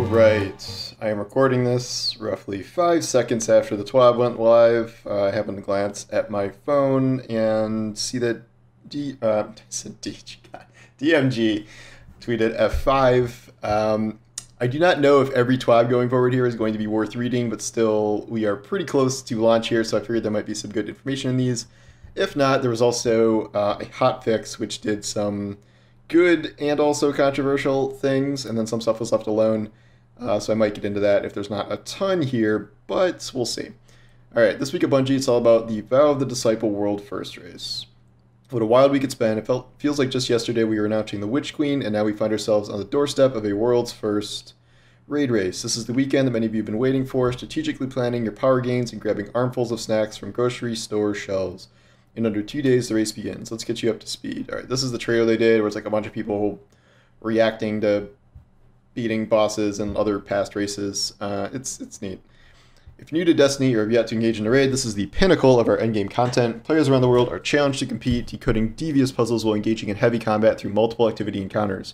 Alright, I am recording this roughly 5 seconds after the TWAB went live. I happened to glance at my phone and see that DMG tweeted F5. I do not know if every TWAB going forward here is going to be worth reading, but still, we are pretty close to launch here, so I figured there might be some good information in these. If not, there was also a hotfix, which did some good and also controversial things, and then some stuff was left alone. So I might get into that if there's not a ton here, but we'll see. Alright, this week at Bungie, it's all about the Vow of the Disciple World First race. What a wild week it's been. It feels like just yesterday we were announcing the Witch Queen, and now we find ourselves on the doorstep of a world's first raid race. This is the weekend that many of you have been waiting for, strategically planning your power gains and grabbing armfuls of snacks from grocery store shelves. In under 2 days, the race begins. Let's get you up to speed. Alright, this is the trailer they did, where it's like a bunch of people reacting to beating bosses and other past races. It's neat. If you're new to Destiny or have yet to engage in the raid, this is the pinnacle of our endgame content. Players around the world are challenged to compete, decoding devious puzzles while engaging in heavy combat through multiple activity encounters.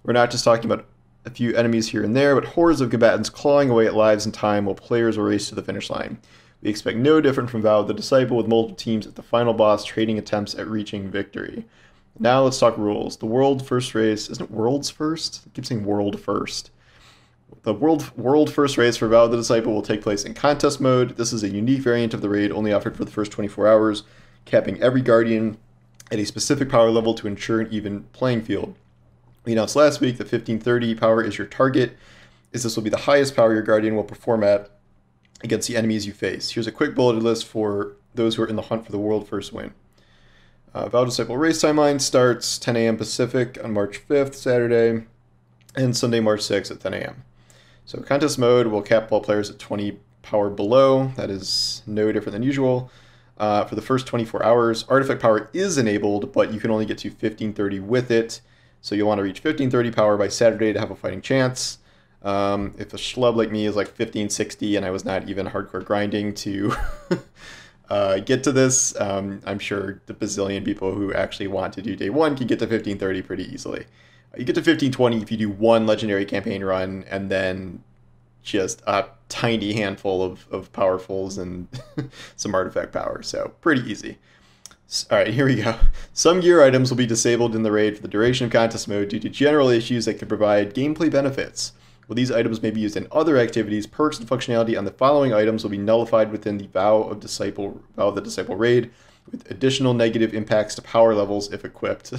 We're not just talking about a few enemies here and there, but hordes of combatants clawing away at lives and time while players will race to the finish line. We expect no different from Vow of the Disciple, with multiple teams at the final boss trading attempts at reaching victory. Now let's talk rules. The world first race, isn't it world's first? I keep saying world first. The world first race for Vow of the Disciple will take place in contest mode. This is a unique variant of the raid only offered for the first 24 hours, capping every Guardian at a specific power level to ensure an even playing field. We announced last week that 1530 power is your target, as this will be the highest power your Guardian will perform at against the enemies you face. Here's a quick bulleted list for those who are in the hunt for the world first win. Vow Disciple race timeline starts 10 a.m. Pacific on March 5th, Saturday, and Sunday, March 6th at 10 a.m. So contest mode will cap all players at 20 power below. That is no different than usual. For the first 24 hours, artifact power is enabled, but you can only get to 1530 with it. So you'll want to reach 1530 power by Saturday to have a fighting chance. If a schlub like me is like 1560 and I was not even hardcore grinding to get to this, I'm sure the bazillion people who actually want to do day one can get to 1530 pretty easily. You get to 1520 if you do one legendary campaign run and then just a tiny handful of powerfuls and some artifact power, so pretty easy. Alright, here we go. Some gear items will be disabled in the raid for the duration of contest mode due to general issues that could provide gameplay benefits. While these items may be used in other activities, perks and functionality on the following items will be nullified within the Vow of the Disciple raid, with additional negative impacts to power levels if equipped.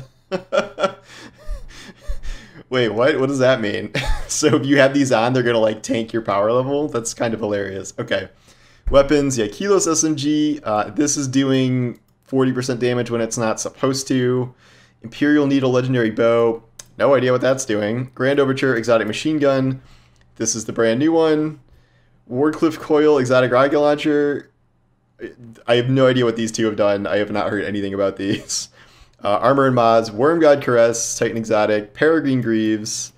Wait, what? What does that mean? So if you have these on, they're gonna like tank your power level? That's kind of hilarious. Okay. Weapons, yeah, Kilos SMG. This is doing 40% damage when it's not supposed to. Imperial Needle Legendary Bow. No idea what that's doing. Grand Overture Exotic Machine Gun. This is the brand new one. Wardcliff Coil Exotic Rocket Launcher. I have no idea what these two have done. I have not heard anything about these. Armor and Mods. Worm God Caress, Titan Exotic. Peregrine Greaves.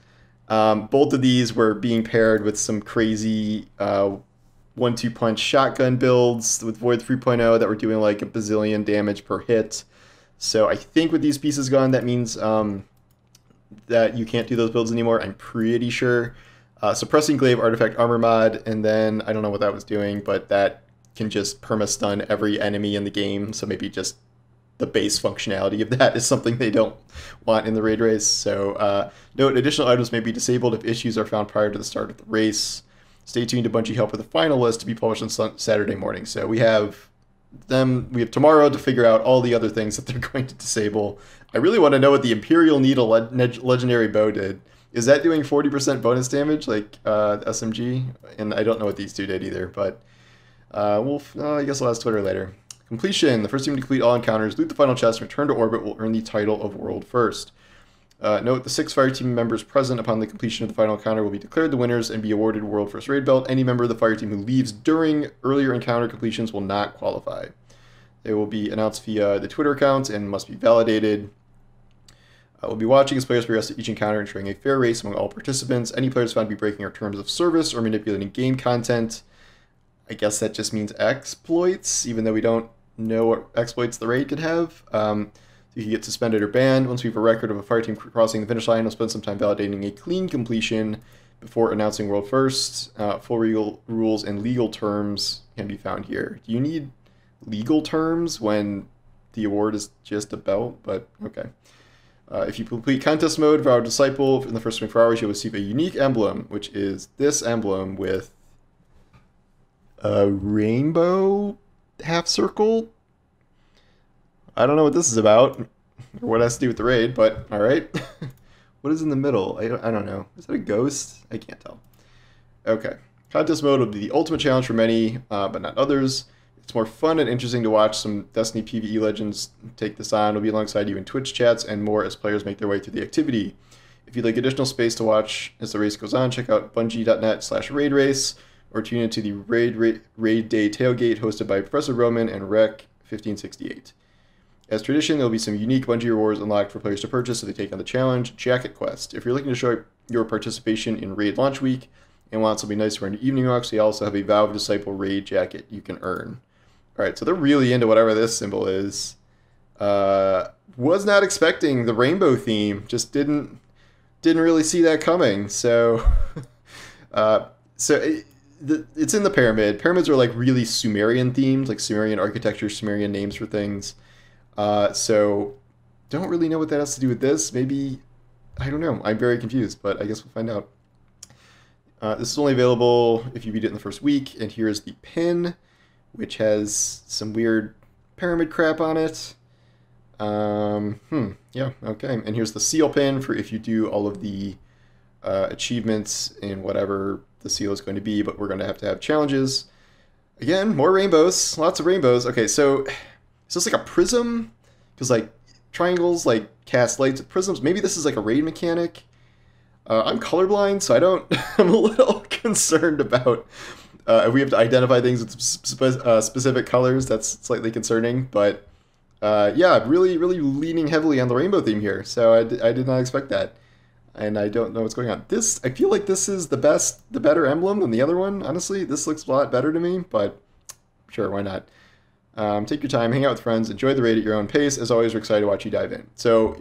Both of these were being paired with some crazy 1-2 punch shotgun builds with Void 3.0 that were doing like a bazillion damage per hit. So I think with these pieces gone, that means that you can't do those builds anymore, I'm pretty sure. Suppressing Glaive Artifact Armor Mod, and then I don't know what that was doing, but that can just perma-stun every enemy in the game, so maybe just the base functionality of that is something they don't want in the raid race. So note, additional items may be disabled if issues are found prior to the start of the race. Stay tuned to Bungie Help with the final list to be published on Saturday morning. So we have tomorrow to figure out all the other things that they're going to disable. I really want to know what the Imperial Needle Legendary Bow did. Is that doing 40% bonus damage like SMG? And I don't know what these two did either, but I guess I'll ask Twitter later. Completion. The first team to complete all encounters, loot the final chest, and return to orbit will earn the title of World First. Note, the 6 fire team members present upon the completion of the final encounter will be declared the winners and be awarded World First Raid Belt. Any member of the fire team who leaves during earlier encounter completions will not qualify. They will be announced via the Twitter accounts and must be validated. We'll be watching as players progress to each encounter, ensuring a fair race among all participants. Any players found to be breaking our terms of service or manipulating game content, I guess that just means exploits, even though we don't know what exploits the raid could have. You can get suspended or banned. Once we have a record of a fire team crossing the finish line, we'll spend some time validating a clean completion before announcing world first. Full rules and legal terms can be found here. Do you need legal terms when the award is just a belt? But okay. If you complete contest mode, Vow Disciple, in the first 24 hours, you'll receive a unique emblem, which is this emblem with a rainbow half circle. I don't know what this is about, or what it has to do with the raid, but all right. What is in the middle? I don't know. Is that a ghost? I can't tell. Okay. Contest mode will be the ultimate challenge for many, but not others. It's more fun and interesting to watch some Destiny PvE legends take this on. We'll be alongside you in Twitch chats and more as players make their way through the activity. If you'd like additional space to watch as the race goes on, check out bungie.net/raidrace or tune into the Raid Day Tailgate hosted by Professor Roman and Rec1568. As tradition, there will be some unique Bungie rewards unlocked for players to purchase if they take on the challenge Jacket Quest. If you're looking to show your participation in Raid launch week and want something nice for an evening walks, we also have a Vow of Disciple Raid jacket you can earn. Alright, so they're really into whatever this symbol is. Was not expecting the rainbow theme. Just didn't really see that coming. So, it's in the pyramid. Pyramids are like really Sumerian themed, like Sumerian architecture, Sumerian names for things. So don't really know what that has to do with this. Maybe, I don't know. I'm very confused, but I guess we'll find out. This is only available if you beat it in the first week. And here's the pin, which has some weird pyramid crap on it. Yeah, okay. And here's the seal pin for if you do all of the achievements in whatever the seal is going to be, but we're going to have challenges. Again, more rainbows, lots of rainbows. Okay, so is this like a prism? Because like triangles like cast lights at prisms. Maybe this is like a raid mechanic. I'm colorblind, so I don't. I'm a little concerned about if we have to identify things with specific colors. That's slightly concerning, but yeah, really leaning heavily on the rainbow theme here. So I did not expect that, and I don't know what's going on. This, I feel like this is the better emblem than the other one. Honestly, this looks a lot better to me, but sure, why not? Take your time, hang out with friends, enjoy the raid at your own pace. As always, we're excited to watch you dive in. So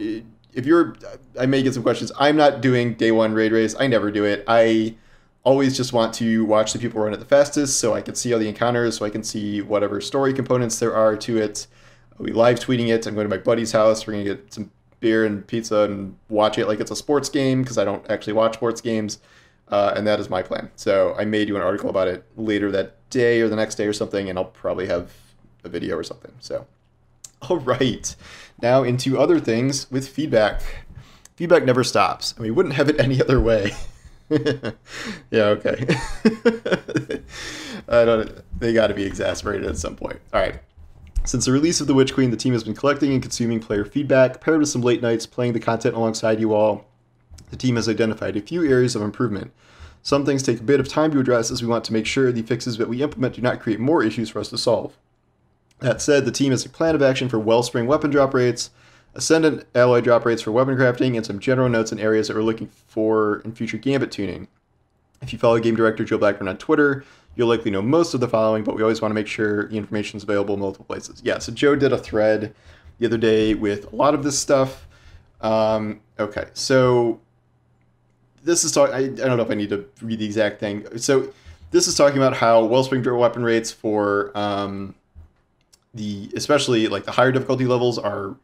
if you're, I may get some questions. I'm not doing day one raid race. I never do it. I always just want to watch the people run it the fastest so I can see all the encounters, so I can see whatever story components there are to it. I'll be live tweeting it. I'm going to my buddy's house. We're going to get some beer and pizza and watch it like it's a sports game because I don't actually watch sports games. And that is my plan. So I may do an article about it later that day or the next day or something, and I'll probably have a video or something. So, all right. Now into other things with feedback. Feedback never stops, and we wouldn't have it any other way. Yeah, okay. They got to be exasperated at some point. All right. Since the release of The Witch Queen, the team has been collecting and consuming player feedback, paired with some late nights playing the content alongside you all. The team has identified a few areas of improvement. Some things take a bit of time to address as we want to make sure the fixes that we implement do not create more issues for us to solve. That said, the team has a plan of action for Wellspring weapon drop rates, Ascendant alloy drop rates for weapon crafting, and some general notes in areas that we're looking for in future Gambit tuning. If you follow Game Director Joe Blackburn on Twitter, you'll likely know most of the following, but we always want to make sure the information is available in multiple places. Yeah, so Joe did a thread the other day with a lot of this stuff. Okay, so this is talking, I don't know if I need to read the exact thing. So this is talking about how Wellspring weapon rates for especially like the higher difficulty levels are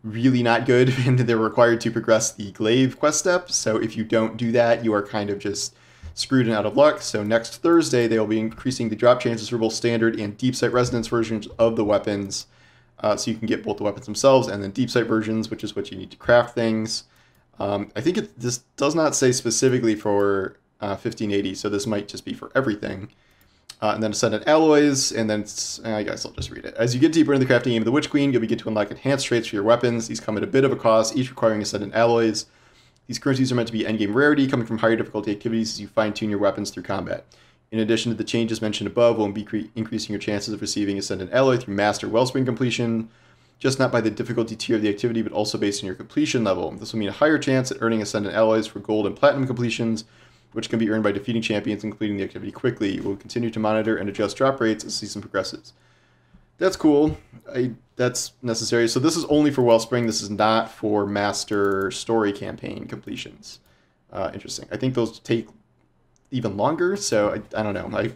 really not good, and they're required to progress the glaive quest step. So if you don't do that, you are kind of just screwed and out of luck. So next Thursday, they will be increasing the drop chances for both standard and deep sight resonance versions of the weapons. So you can get both the weapons themselves and then deep sight versions, which is what you need to craft things. I think this does not say specifically for 1580, so this might just be for everything. And then Ascendant alloys, and then I guess I'll just read it. As you get deeper into the crafting game of the Witch Queen, you'll begin to unlock enhanced traits for your weapons. These come at a bit of a cost, each requiring Ascendant alloys. These currencies are meant to be endgame rarity, coming from higher difficulty activities as you fine-tune your weapons through combat. In addition to the changes mentioned above, we'll be increasing your chances of receiving Ascendant alloy through Master Wellspring completion, just not by the difficulty tier of the activity, but also based on your completion level. This will mean a higher chance at earning Ascendant alloys for gold and platinum completions, which can be earned by defeating champions and completing the activity quickly. We'll continue to monitor and adjust drop rates as the season progresses. That's cool. That's necessary. So this is only for Wellspring. This is not for Master Story campaign completions. Interesting. I think those take even longer. So I don't know.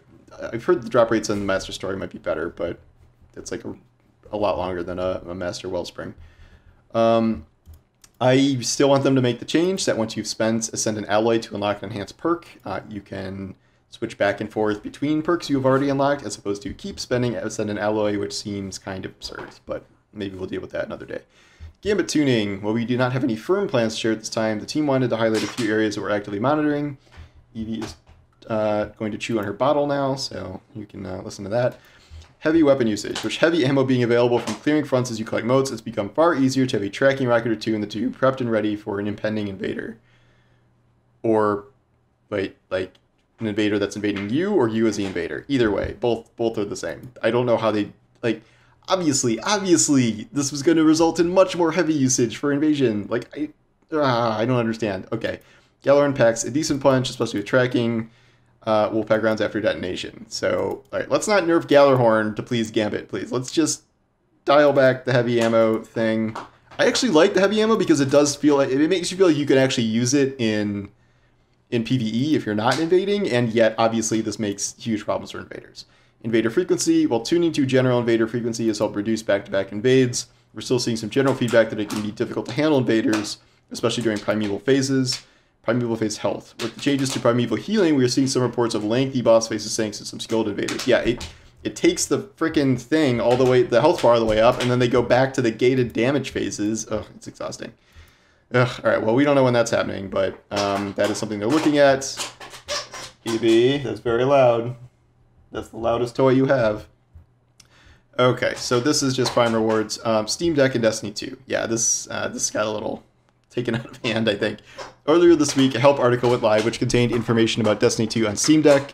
I've heard the drop rates in the Master Story might be better, but it's like a lot longer than a Master Wellspring. I still want them to make the change that once you've spent Ascendant Alloy to unlock an enhanced perk, you can switch back and forth between perks you have already unlocked, as opposed to keep spending Ascendant Alloy, which seems kind of absurd, but maybe we'll deal with that another day. Gambit tuning. While we do not have any firm plans to share at this time, the team wanted to highlight a few areas that we're actively monitoring. Evie is going to chew on her bottle now, so you can listen to that. Heavy weapon usage. With heavy ammo being available from clearing fronts as you collect motes, it's become far easier to have a tracking rocket or two in the tube prepped and ready for an impending invader. Or, wait, like an invader that's invading you, or you as the invader. Either way, both are the same. I don't know how they, like, obviously, this was going to result in much more heavy usage for invasion. Like, I don't understand. Okay, Galaran packs a decent punch, especially with tracking. Wolfpack rounds after detonation. So, all right, let's not nerf Gallarhorn to please Gambit, please. Let's just dial back the heavy ammo thing. I actually like the heavy ammo because it does feel like it makes you feel like you can actually use it in PvE if you're not invading, and yet obviously this makes huge problems for invaders. Invader frequency, while tuning to general invader frequency has helped reduce back-to-back invades, we're still seeing some general feedback that it can be difficult to handle invaders, especially during primeval phases. Primeval phase health. With the changes to primeval healing, we are seeing some reports of lengthy boss phases thanks to some skilled invaders. Yeah, it takes the freaking thing all the way, the health bar all the way up, and then they go back to the gated damage phases. Ugh, it's exhausting. Ugh, alright, well, we don't know when that's happening, but that is something they're looking at. EB, that's very loud. That's the loudest toy you have. Okay, so this is just Prime Rewards. Steam Deck and Destiny 2. Yeah, this got a little taken out of hand, I think. Earlier this week, a help article went live which contained information about Destiny 2 on Steam Deck.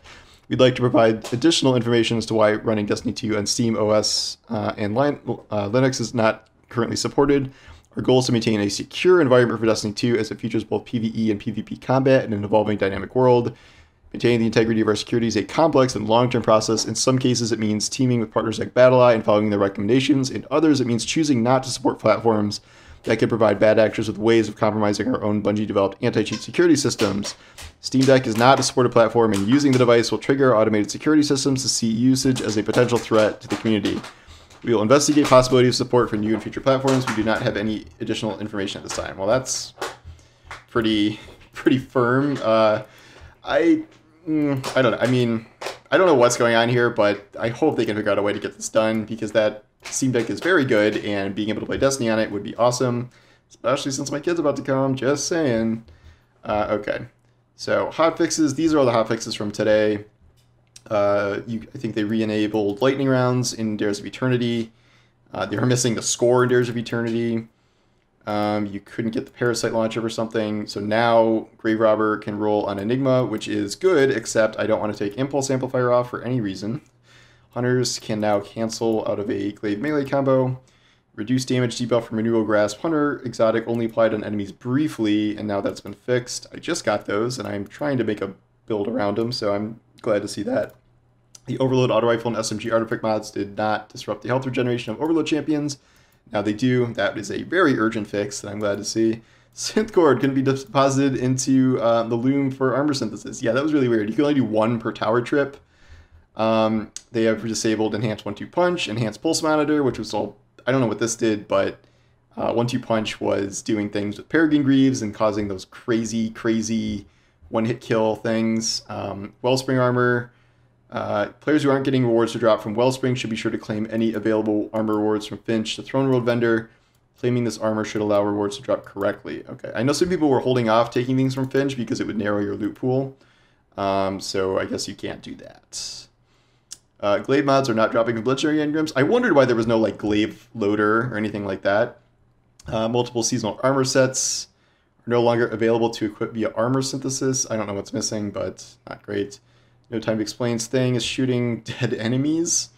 We'd like to provide additional information as to why running Destiny 2 on Steam OS and Linux is not currently supported. Our goal is to maintain a secure environment for Destiny 2 as it features both PvE and PvP combat in an evolving dynamic world. Maintaining the integrity of our security is a complex and long-term process. In some cases, it means teaming with partners like BattleEye and following their recommendations. In others, it means choosing not to support platforms that can provide bad actors with ways of compromising our own Bungie-developed anti-cheat security systems. Steam Deck is not a supported platform, and using the device will trigger our automated security systems to see usage as a potential threat to the community. We will investigate possibility of support for new and future platforms. We do not have any additional information at this time. Well, that's pretty firm. I don't know. I mean, I don't know what's going on here, but I hope they can figure out a way to get this done, because that Steam Deck is very good, and being able to play Destiny on it would be awesome, especially since my kid's about to come, just saying. Okay, so hotfixes. These are all the hotfixes from today. I think they re-enabled lightning rounds in Dares of Eternity. They were missing the score in Dares of Eternity. You couldn't get the Parasite launcher or something, so now Grave Robber can roll on Enigma, which is good, except I don't want to take Impulse Amplifier off for any reason. Hunters can now cancel out of a Glaive melee combo. Reduce damage debuff from Renewal Grasp. Hunter exotic only applied on enemies briefly, and now that's been fixed. I just got those, and I'm trying to make a build around them, so I'm glad to see that. The Overload Auto Rifle and SMG artifact mods did not disrupt the health regeneration of Overload champions. Now they do. That is a very urgent fix that I'm glad to see. Synth Cord can be deposited into the loom for armor synthesis. Yeah, that was really weird. You can only do one per tower trip. They have disabled Enhanced 1-2 Punch, Enhanced Pulse Monitor, which was all, I don't know what this did, but 1-2 Punch was doing things with Peregrine Greaves and causing those crazy one-hit kill things. Wellspring Armor. Players who aren't getting rewards to drop from Wellspring should be sure to claim any available armor rewards from Finch, the Throne World vendor. Claiming this armor should allow rewards to drop correctly. Okay, I know some people were holding off taking things from Finch because it would narrow your loot pool. So I guess you can't do that. Glaive mods are not dropping from Bloodshare engrams. I wondered why there was no like Glaive loader or anything like that. Multiple seasonal armor sets are no longer available to equip via armor synthesis. I don't know what's missing, but not great. No Time to Explain's thing is shooting dead enemies.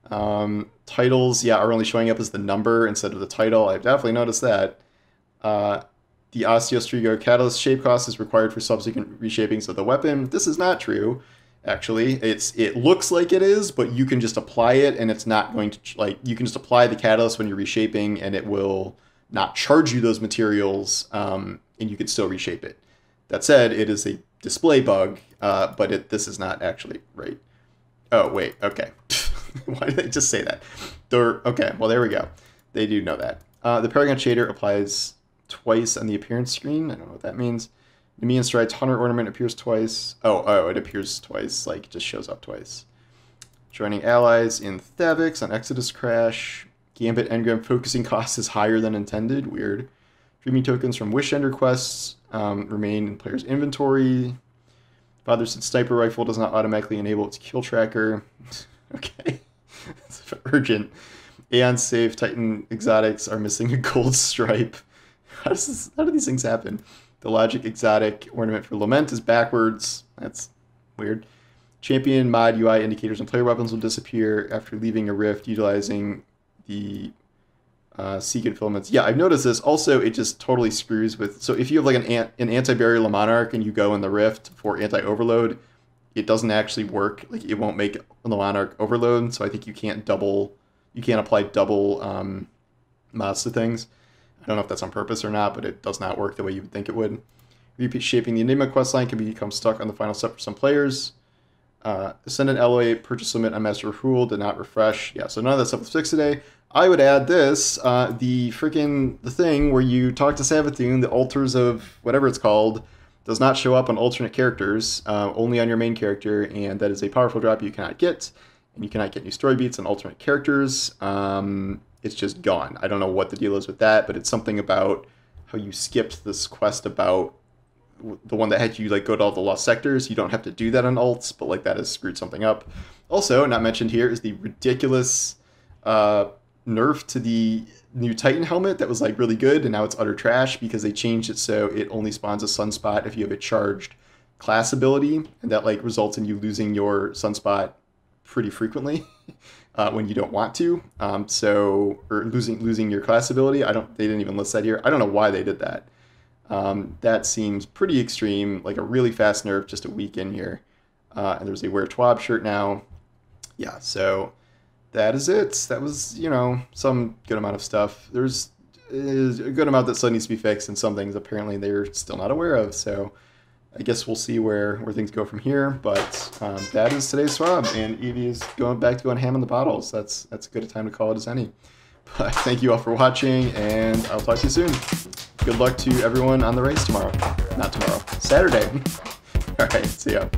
Titles, yeah, are only showing up as the number instead of the title. I've definitely noticed that. The Osteostrigo Catalyst shape cost is required for subsequent reshapings of the weapon. This is not true, actually. It looks like it is, but you can just apply it, and it's not going to, like, you can just apply the catalyst when you're reshaping, and it will not charge you those materials, and you can still reshape it. That said, it is a display bug, but this is not actually right. Oh, wait, okay. Why did they just say that? Okay, well, there we go. They do know that. The Paragon shader applies twice on the appearance screen. I don't know what that means. Nemean Stride's Hunter ornament appears twice. Oh, it appears twice, like it just shows up twice. Joining allies in Hotfix on Exodus Crash. Gambit engram focusing cost is higher than intended. Weird. Dreaming tokens from Wish Ender quests remain in player's inventory. Father said sniper rifle does not automatically enable its kill tracker. Okay. It's urgent. Aeon safe Titan exotics are missing a gold stripe. How do these things happen? The logic exotic ornament for Lament is backwards. That's weird. Champion mod UI indicators and player weapons will disappear after leaving a rift utilizing the Seeking filaments. Yeah, I've noticed this. Also, it just totally screws with... So if you have like an anti-burial Monarch and you go in the rift for anti-overload, it doesn't actually work. Like, it won't make the Monarch overload, so I think you can't apply double mods to things. I don't know if that's on purpose or not, but it does not work the way you would think it would. Repeat shaping the Enigma questline can become stuck on the final step for some players. Ascendant Alloy purchase limit on Master of Rule did not refresh. Yeah, so none of that stuff was fixed today. I would add this, the thing where you talk to Savathun, the altars of whatever it's called, does not show up on alternate characters, only on your main character, and that is a powerful drop you cannot get, and you cannot get new story beats on alternate characters. It's just gone. I don't know what the deal is with that, but it's something about how you skipped this quest about the one that had you like go to all the lost sectors. You don't have to do that on alts, but like that has screwed something up. Also, not mentioned here is the ridiculous nerf to the new Titan helmet that was like really good, and now it's utter trash because they changed it so it only spawns a sunspot if you have a charged class ability, and that like results in you losing your sunspot pretty frequently when you don't want to. Or losing your class ability. They didn't even list that here. I don't know why they did that. That seems pretty extreme, like a really fast nerf just a week in here. And there's a Wear TWAB shirt now. Yeah, so that is it. That was, some good amount of stuff. There's a good amount that still needs to be fixed, and some things apparently they're still not aware of. So I guess we'll see where things go from here. But that is today's TWAB, and Evie is going back to going ham on the bottles. That's as good a time to call it as any. But thank you all for watching, and I'll talk to you soon. Good luck to everyone on the race tomorrow. Not tomorrow. Saturday. All right, see ya.